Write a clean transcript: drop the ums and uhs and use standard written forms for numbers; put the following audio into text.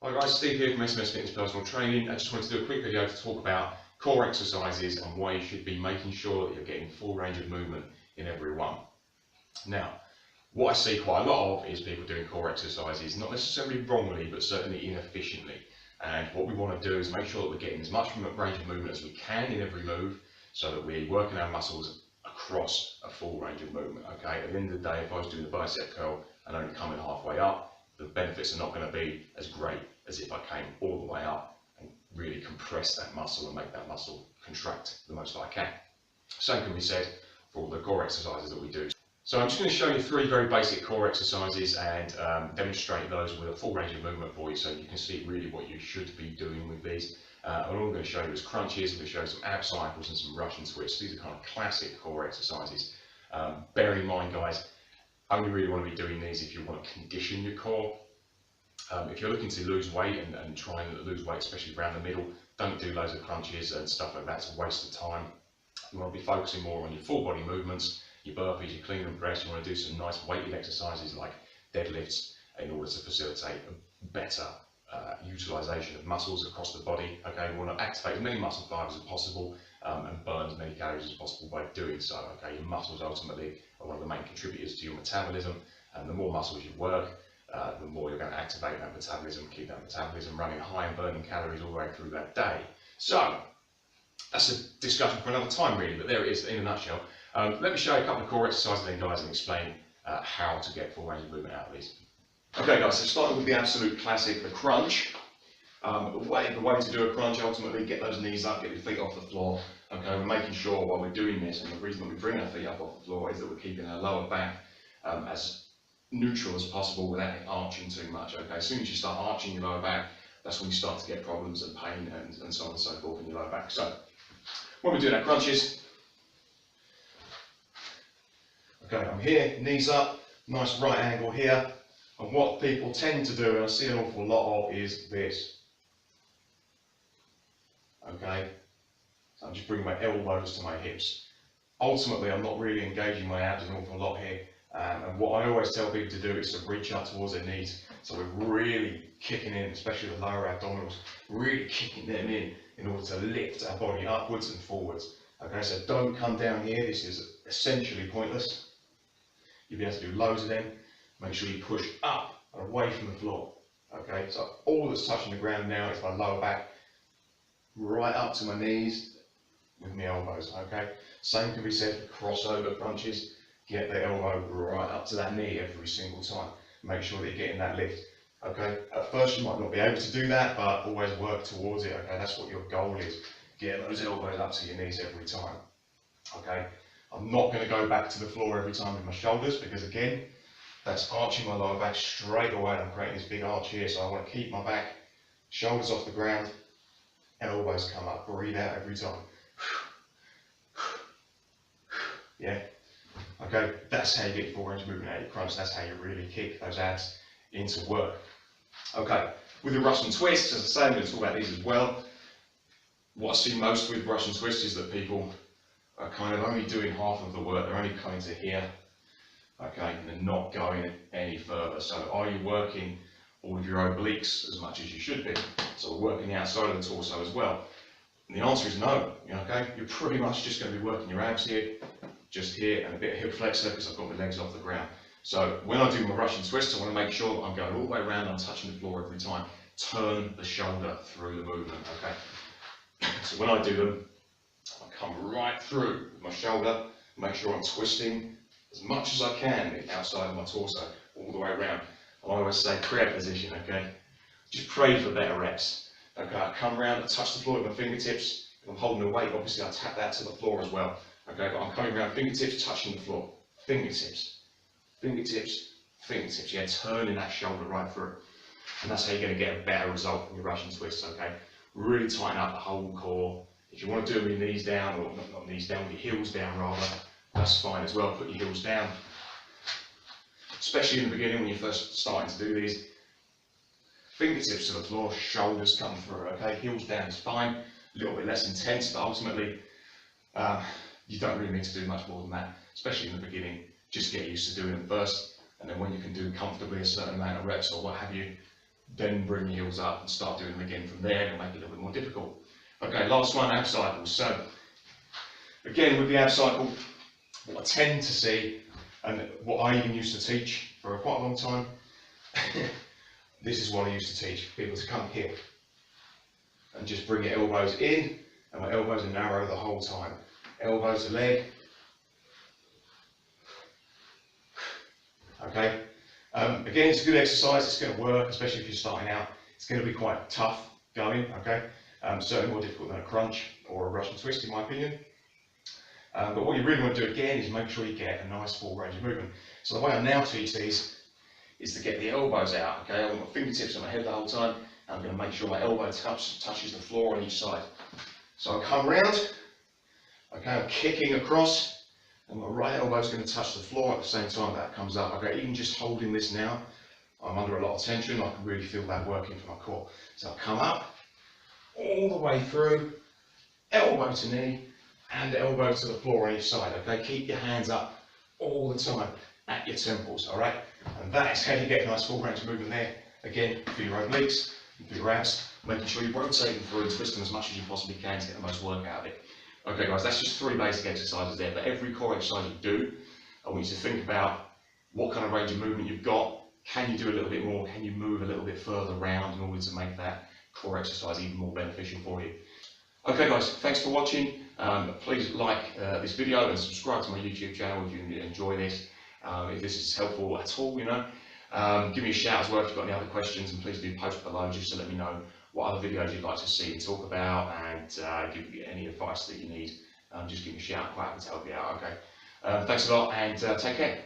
Hi guys, Steve here from SMSFitness Personal Training. I just wanted to do a quick video to talk about core exercises and why you should be making sure that you're getting full range of movement in every one. Now, what I see quite a lot of is people doing core exercises, not necessarily wrongly, but certainly inefficiently. And what we want to do is make sure that we're getting as much range of movement as we can in every move, so that we're working our muscles across a full range of movement. Okay, at the end of the day, if I was doing the bicep curl and only coming halfway up, the benefits are not going to be as great as if I came all the way up and really compress that muscle and make that muscle contract the most I can. Same can be said for all the core exercises that we do. So I'm just going to show you three very basic core exercises and demonstrate those with a full range of movement for you, so you can see really what you should be doing with these. And all I'm going to show you is crunches. I'm going to show you some ab cycles and some Russian twists. These are kind of classic core exercises. Bear in mind, guys, only really want to be doing these if you want to condition your core. If you're looking to lose weight and trying to lose weight, especially around the middle, don't do loads of crunches and stuff like that. It's a waste of time. You want to be focusing more on your full body movements, your burpees, your clean and press. You want to do some nice weighted exercises like deadlifts in order to facilitate a better utilization of muscles across the body. Okay, we want to activate as many muscle fibers as possible and burn as many calories as possible by doing so. Okay, your muscles ultimately are one of the main contributors to your metabolism, and the more muscles you work, the more you're going to activate that metabolism, keep that metabolism running high and burning calories all the way through that day. So that's a discussion for another time really, but there it is in a nutshell. Let me show you a couple of core exercises then, guys, and explain how to get full range of movement out of these. Okay guys, so starting with the absolute classic, the crunch. The way to do a crunch, ultimately get those knees up, get your feet off the floor. Okay, we're making sure while we're doing this, and the reason that we bring our feet up off the floor is that we're keeping our lower back as neutral as possible without it arching too much. Okay, as soon as you start arching your lower back, that's when you start to get problems and pain and so on and so forth in your lower back. So when we're doing our crunches, okay, I'm here, knees up, nice right angle here. And what people tend to do, and I see an awful lot of, is this. Okay, so I'm just bringing my elbows to my hips. Ultimately, I'm not really engaging my abs an awful lot here. And what I always tell people to do is to reach up towards their knees. So we're really kicking in, especially the lower abdominals, really kicking them in order to lift our body upwards and forwards. Okay, so don't come down here. This is essentially pointless. You'll be able to do loads of them. Make sure you push up and away from the floor. Okay, so all that's touching the ground now is my lower back, right up to my knees with my elbows. Okay, same can be said for crossover crunches. Get the elbow right up to that knee every single time. Make sure that you're getting that lift. Okay, at first you might not be able to do that, but always work towards it. Okay, that's what your goal is. Get those elbows up to your knees every time. Okay, I'm not going to go back to the floor every time with my shoulders, because again, that's arching my lower back straight away. I'm creating this big arch here, so I want to keep my back, shoulders off the ground, elbows come up. Breathe out every time. Yeah. Okay, that's how you get full range of movement out of your crunch. That's how you really kick those abs into work. Okay, with the Russian twists, as I say, I'm going to talk about these as well. What I see most with Russian twists is that people are kind of only doing half of the work. They're only coming to here. Okay, and they're not going any further. So are you working all of your obliques as much as you should be? So we're working the outside of the torso as well. And the answer is no. Okay, you're pretty much just going to be working your abs here, just here, and a bit of hip flexor because I've got my legs off the ground. So when I do my Russian twists, I want to make sure that I'm going all the way around, I'm touching the floor every time. Turn the shoulder through the movement, okay? So when I do them, I come right through with my shoulder, make sure I'm twisting as much as I can outside of my torso, all the way around. I always say prayer position, okay? Just pray for better reps. Okay, I come around and touch the floor with my fingertips. If I'm holding a weight, obviously I tap that to the floor as well. Okay, but I'm coming around, fingertips touching the floor. Fingertips, fingertips, fingertips. Yeah, turning that shoulder right through. And that's how you're going to get a better result from your Russian twists, okay? Really tighten up the whole core. If you want to do them with your knees down, or not knees down, with your heels down rather, that's fine as well. Put your heels down. Especially in the beginning when you're first starting to do these. Fingertips to the floor, shoulders come through, okay? Heels down is fine. A little bit less intense, but ultimately, you don't really need to do much more than that, especially in the beginning. Just get used to doing them first, and then when you can do comfortably a certain amount of reps or what have you, then bring your heels up and start doing them again from there, and make it a little bit more difficult. Okay, last one, ab cycles. So again, with the ab cycle, what I tend to see, and what I even used to teach for quite a long time, this is what I used to teach people to come here and just bring your elbows in, and my elbows are narrow the whole time. Elbows to leg. Okay. Again, it's a good exercise. It's going to work, especially if you're starting out. It's going to be quite tough going. Okay. Certainly more difficult than a crunch or a Russian twist, in my opinion. But what you really want to do again is make sure you get a nice full range of movement. So the way I now teach these is to get the elbows out. Okay, I want my fingertips on my head the whole time. I'm going to make sure my elbow touches the floor on each side. So I come round. Okay, I'm kicking across, and my right elbow is going to touch the floor at the same time that comes up. Okay, even just holding this now, I'm under a lot of tension. I can really feel that working for my core. So I come up all the way through, elbow to knee, and elbow to the floor on each side. Okay, keep your hands up all the time at your temples. All right, and that is how you get a nice full range of movement there. Again, for your obliques, for your abs, making sure you rotate them through and twist them as much as you possibly can to get the most work out of it. Okay guys, that's just 3 basic exercises there. But every core exercise you do, I want you to think about what kind of range of movement you've got. Can you do a little bit more? Can you move a little bit further around in order to make that core exercise even more beneficial for you? Okay guys, thanks for watching. Please like this video and subscribe to my YouTube channel if you enjoy this. If this is helpful at all, you know. Give me a shout as well if you've got any other questions, and please do post below just to let me know what other videos you'd like to see and talk about, and give you any advice that you need. Just give me a shout, I'm quite happy to help you out. Okay, thanks a lot, and take care.